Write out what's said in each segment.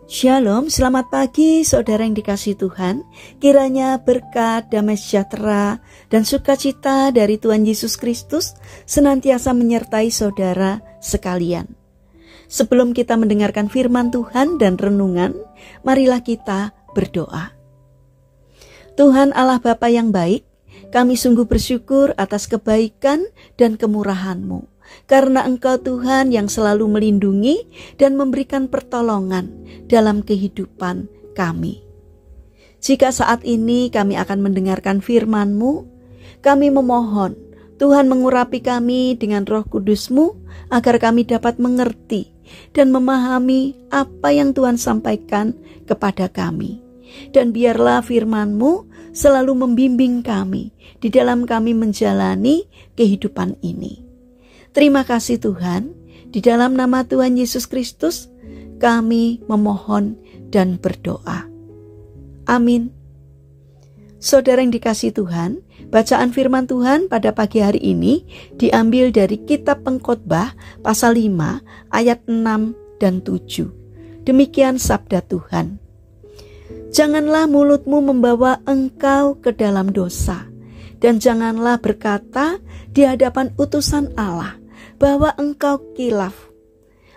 Shalom, selamat pagi saudara yang dikasihi Tuhan. Kiranya berkat, damai sejahtera, dan sukacita dari Tuhan Yesus Kristus senantiasa menyertai saudara sekalian. Sebelum kita mendengarkan firman Tuhan dan renungan, marilah kita berdoa. Tuhan Allah Bapa yang baik, kami sungguh bersyukur atas kebaikan dan kemurahan-Mu. Karena Engkau Tuhan yang selalu melindungi dan memberikan pertolongan dalam kehidupan kami. Jika saat ini kami akan mendengarkan firman-Mu, kami memohon Tuhan mengurapi kami dengan Roh Kudus-Mu agar kami dapat mengerti dan memahami apa yang Tuhan sampaikan kepada kami. Dan biarlah firman-Mu selalu membimbing kami di dalam kami menjalani kehidupan ini. Terima kasih Tuhan, di dalam nama Tuhan Yesus Kristus kami memohon dan berdoa. Amin. Saudara yang dikasihi Tuhan, bacaan firman Tuhan pada pagi hari ini diambil dari kitab Pengkhotbah pasal 5 ayat 6 dan 7. Demikian sabda Tuhan. Janganlah mulutmu membawa engkau ke dalam dosa, dan janganlah berkata di hadapan utusan Allah bahwa engkau kilaf.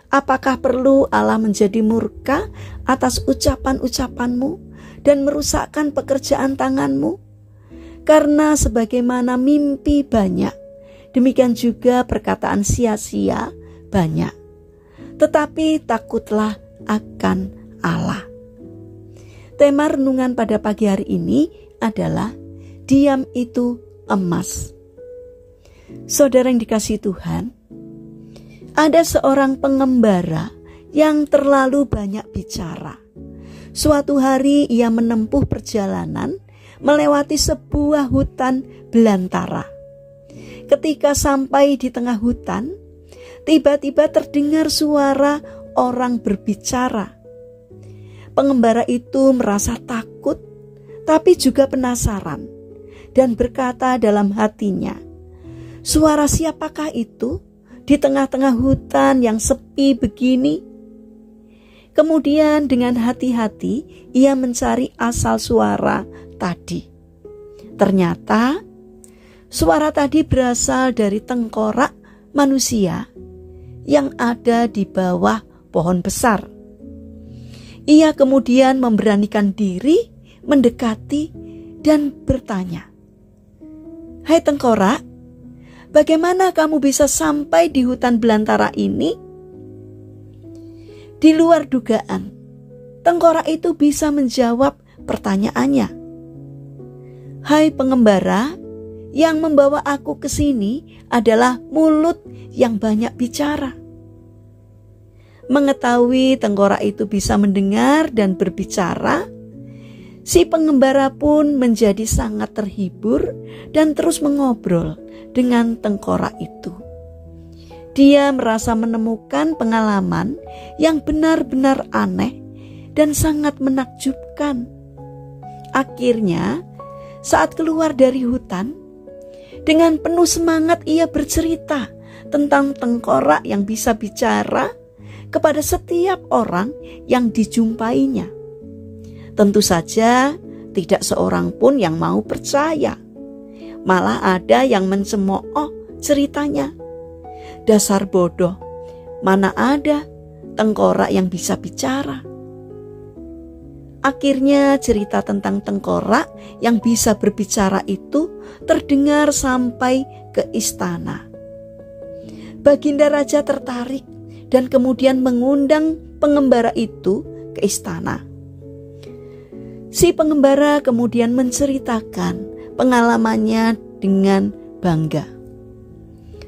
Apakah perlu Allah menjadi murka atas ucapan-ucapanmu dan merusakkan pekerjaan tanganmu? Karena sebagaimana mimpi banyak, demikian juga perkataan sia-sia banyak. Tetapi takutlah akan Allah. Tema renungan pada pagi hari ini adalah diam itu emas. Saudara yang dikasihi Tuhan, ada seorang pengembara yang terlalu banyak bicara. Suatu hari ia menempuh perjalanan melewati sebuah hutan belantara. Ketika sampai di tengah hutan, tiba-tiba terdengar suara orang berbicara. Pengembara itu merasa takut, tapi juga penasaran, dan berkata dalam hatinya, "Suara siapakah itu di tengah-tengah hutan yang sepi begini?" Kemudian dengan hati-hati ia mencari asal suara tadi. Ternyata suara tadi berasal dari tengkorak manusia yang ada di bawah pohon besar. Ia kemudian memberanikan diri mendekati dan bertanya, "Hai tengkorak, bagaimana kamu bisa sampai di hutan belantara ini?" Di luar dugaan, tengkorak itu bisa menjawab pertanyaannya. "Hai pengembara, yang membawa aku ke sini adalah mulut yang banyak bicara." Mengetahui tengkorak itu bisa mendengar dan berbicara, si pengembara pun menjadi sangat terhibur dan terus mengobrol dengan tengkorak itu. Dia merasa menemukan pengalaman yang benar-benar aneh dan sangat menakjubkan. Akhirnya, saat keluar dari hutan, dengan penuh semangat ia bercerita tentang tengkorak yang bisa bicara kepada setiap orang yang dijumpainya. Tentu saja tidak seorang pun yang mau percaya. Malah ada yang mencemooh ceritanya. "Dasar bodoh, mana ada tengkorak yang bisa bicara?" Akhirnya cerita tentang tengkorak yang bisa berbicara itu terdengar sampai ke istana. Baginda Raja tertarik dan kemudian mengundang pengembara itu ke istana. Si pengembara kemudian menceritakan pengalamannya dengan bangga.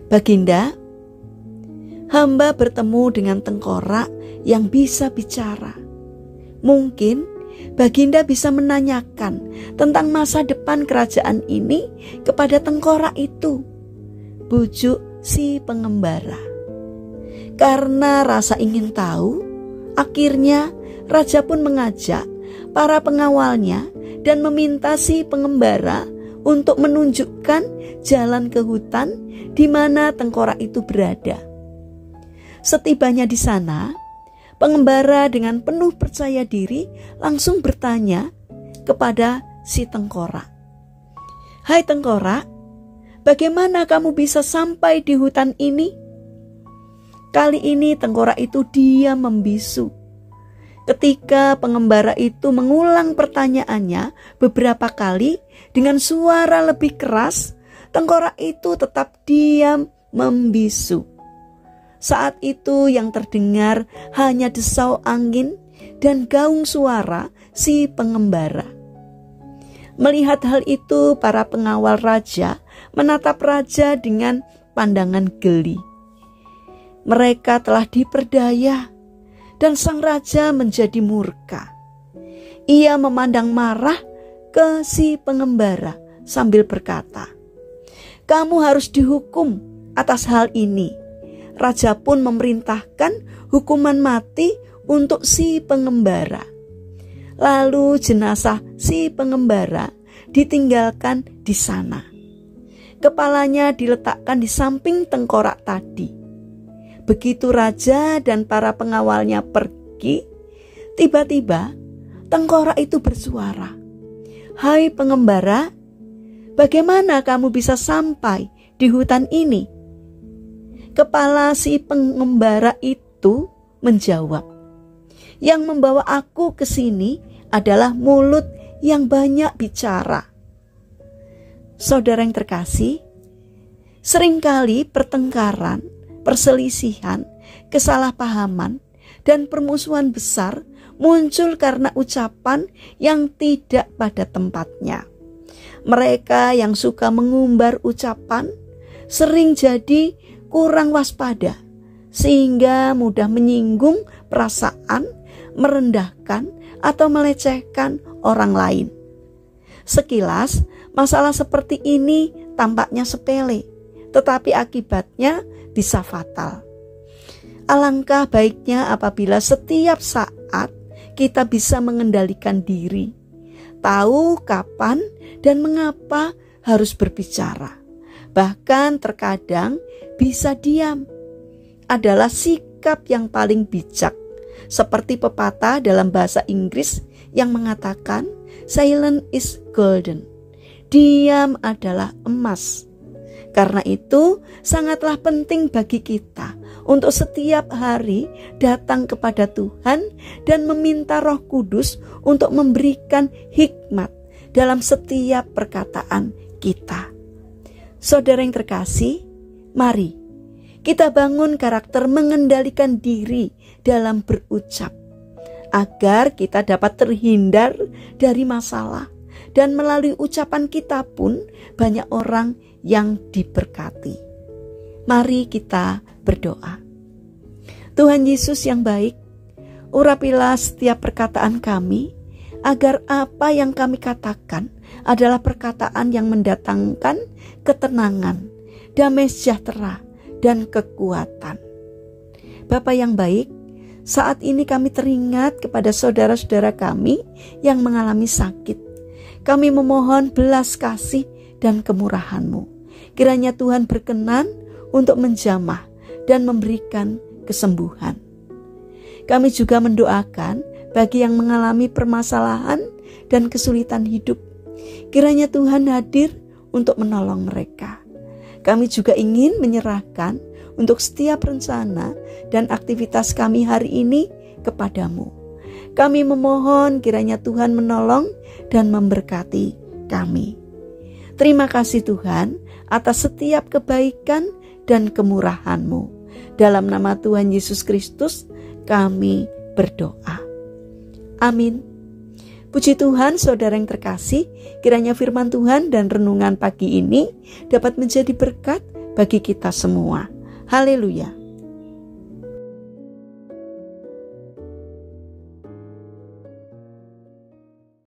"Baginda, hamba bertemu dengan tengkorak yang bisa bicara. Mungkin Baginda bisa menanyakan tentang masa depan kerajaan ini kepada tengkorak itu," bujuk si pengembara. Karena rasa ingin tahu, akhirnya raja pun mengajak para pengawalnya dan meminta si pengembara untuk menunjukkan jalan ke hutan di mana tengkorak itu berada. Setibanya di sana, Pengembara dengan penuh percaya diri langsung bertanya kepada si tengkorak, "Hai tengkorak, bagaimana kamu bisa sampai di hutan ini?" Kali ini tengkorak itu diam membisu. Ketika pengembara itu mengulang pertanyaannya beberapa kali dengan suara lebih keras, tengkorak itu tetap diam membisu. Saat itu yang terdengar hanya desau angin dan gaung suara si pengembara. Melihat hal itu, para pengawal raja menatap raja dengan pandangan geli. Mereka telah diperdaya dan sang raja menjadi murka. Ia memandang marah ke si pengembara sambil berkata, "Kamu harus dihukum atas hal ini." Raja pun memerintahkan hukuman mati untuk si pengembara. Lalu jenazah si pengembara ditinggalkan di sana. Kepalanya diletakkan di samping tengkorak tadi. Begitu raja dan para pengawalnya pergi, tiba-tiba tengkorak itu bersuara, "Hai pengembara, bagaimana kamu bisa sampai di hutan ini?" Kepala si pengembara itu menjawab, "Yang membawa aku ke sini adalah mulut yang banyak bicara." Saudara yang terkasih, seringkali pertengkaran, perselisihan, kesalahpahaman, dan permusuhan besar muncul karena ucapan yang tidak pada tempatnya. Mereka yang suka mengumbar ucapan sering jadi kurang waspada, sehingga mudah menyinggung perasaan, merendahkan, atau melecehkan orang lain. Sekilas, masalah seperti ini tampaknya sepele, tetapi akibatnya bisa fatal. Alangkah baiknya apabila setiap saat kita bisa mengendalikan diri, tahu kapan dan mengapa harus berbicara. Bahkan terkadang bisa diam adalah sikap yang paling bijak. Seperti pepatah dalam bahasa Inggris yang mengatakan, "Silence is golden." Diam adalah emas. Karena itu sangatlah penting bagi kita untuk setiap hari datang kepada Tuhan dan meminta Roh Kudus untuk memberikan hikmat dalam setiap perkataan kita. Saudara yang terkasih, mari kita bangun karakter mengendalikan diri dalam berucap, agar kita dapat terhindar dari masalah, dan melalui ucapan kita pun banyak orang yang diberkati. Mari kita berdoa. Tuhan Yesus yang baik, urapilah setiap perkataan kami, agar apa yang kami katakan adalah perkataan yang mendatangkan ketenangan, damai sejahtera, dan kekuatan. Bapa yang baik, saat ini kami teringat kepada saudara-saudara kami yang mengalami sakit. Kami memohon belas kasih dan kemurahan-Mu. Kiranya Tuhan berkenan untuk menjamah dan memberikan kesembuhan. Kami juga mendoakan bagi yang mengalami permasalahan dan kesulitan hidup. Kiranya Tuhan hadir untuk menolong mereka. Kami juga ingin menyerahkan untuk setiap rencana dan aktivitas kami hari ini kepadamu. Kami memohon kiranya Tuhan menolong dan memberkati kami. Terima kasih Tuhan atas setiap kebaikan dan kemurahan-Mu. Dalam nama Tuhan Yesus Kristus kami berdoa. Amin. Puji Tuhan, saudara yang terkasih, kiranya firman Tuhan dan renungan pagi ini dapat menjadi berkat bagi kita semua. Haleluya.